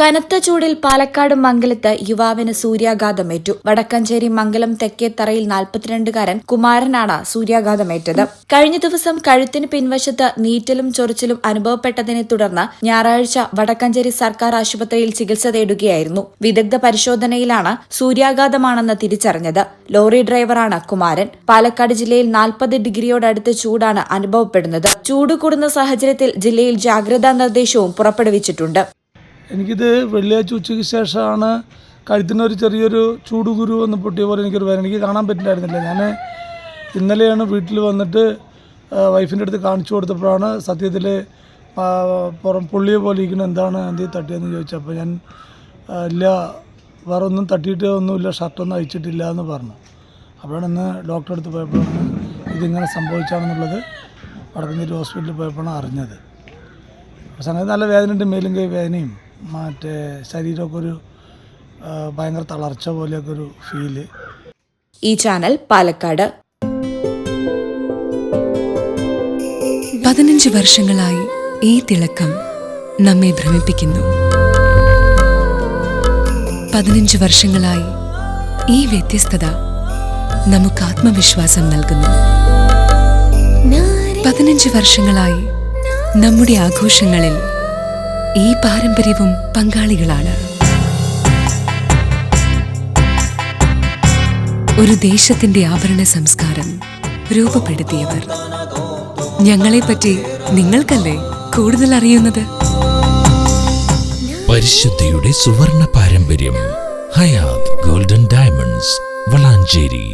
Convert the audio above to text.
കനത്ത ചൂടിൽ പാലക്കാട് മംഗലത്ത് യുവാവിന് സൂര്യാഘാതമേറ്റു. വടക്കഞ്ചേരി മംഗലം തെക്കേത്തറയിൽ 42-കാരൻ കുമാരനാണ് സൂര്യാഘാതമേറ്റത്. കഴിഞ്ഞ ദിവസം കഴുത്തിന് പിൻവശത്ത് നീറ്റലും ചൊറിച്ചിലും അനുഭവപ്പെട്ടതിനെ തുടർന്ന് ഞായറാഴ്ച വടക്കഞ്ചേരി സർക്കാർ ആശുപത്രിയിൽ ചികിത്സ തേടുകയായിരുന്നു. വിദഗ്ധ പരിശോധനയിലാണ് സൂര്യാഘാതമാണെന്ന് തിരിച്ചറിഞ്ഞത്. ലോറി ഡ്രൈവറാണ് കുമാരൻ. പാലക്കാട് ജില്ലയിൽ 40 ഡിഗ്രിയോടടുത്ത് ചൂടാണ് അനുഭവപ്പെടുന്നത്. ചൂട് കൂടുന്ന സാഹചര്യത്തിൽ ജില്ലയിൽ ജാഗ്രതാ നിർദ്ദേശവും പുറപ്പെടുവിച്ചിട്ടുണ്ട്. എനിക്കിത് വെള്ളിയാഴ്ച ഉച്ചയ്ക്ക് ശേഷമാണ് കഴുത്തിനൊരു ചെറിയൊരു ചൂടുകുരു വന്ന് പൊട്ടിയ പോലെ എനിക്കൊരു വേദന. എനിക്ക് കാണാൻ പറ്റില്ലായിരുന്നില്ല. ഞാൻ ഇന്നലെയാണ് വീട്ടിൽ വന്നിട്ട് വൈഫിൻ്റെ അടുത്ത് കാണിച്ചു കൊടുത്തപ്പോഴാണ് സത്യത്തിൽ പൊള്ളിയ പോലെ ഇരിക്കണം, എന്താണ് എന്തെങ്കിലും തട്ടിയെന്ന് ചോദിച്ചപ്പോൾ ഞാൻ ഇല്ല, വേറെ ഒന്നും തട്ടിയിട്ട് ഒന്നുമില്ല, ഷർട്ടൊന്നും അയച്ചിട്ടില്ല എന്ന് പറഞ്ഞു. അപ്പോഴാണ് ഇന്ന് ഡോക്ടറെ അടുത്ത് പോയപ്പോഴാണ് ഇതിങ്ങനെ സംഭവിച്ചാണെന്നുള്ളത് വടക്കഞ്ചേരി ഹോസ്പിറ്റലിൽ പോയപ്പോഴാണ് അറിഞ്ഞത്. സംഗതി നല്ല വേദനയുണ്ട്, മേലും കൈ വേദനയും മറ്റേ ശരീരമൊക്കെ ഒരു ഭയങ്കര തളർച്ച പോലെയൊക്കെ ഒരു ഫീല്. ഈ ചാനൽ പാലക്കാട്. 15 വർഷങ്ങളായി ഈ തിളക്കം നമ്മെ ഭ്രമിപ്പിക്കുന്നു. 15 വർഷങ്ങളായി ഈ വ്യത്യസ്തത നമുക്ക് ആത്മവിശ്വാസം നൽകുന്നു. 15 വർഷങ്ങളായി നമ്മുടെ ആഘോഷങ്ങളിൽ ഈ പാരമ്പര്യവും പങ്കാളികളാണ്. ഒരു ദേശത്തിന്റെ ആഭരണ സംസ്കാരം രൂപപ്പെടുത്തിയവർ. ഞങ്ങളെപ്പറ്റി നിങ്ങൾക്കല്ലേ കൂടുതൽ അറിയുന്നത്? പരിശുദ്ധിയുടെ സുവർണ പാരമ്പര്യം. Hayath golden diamonds, Valanchery.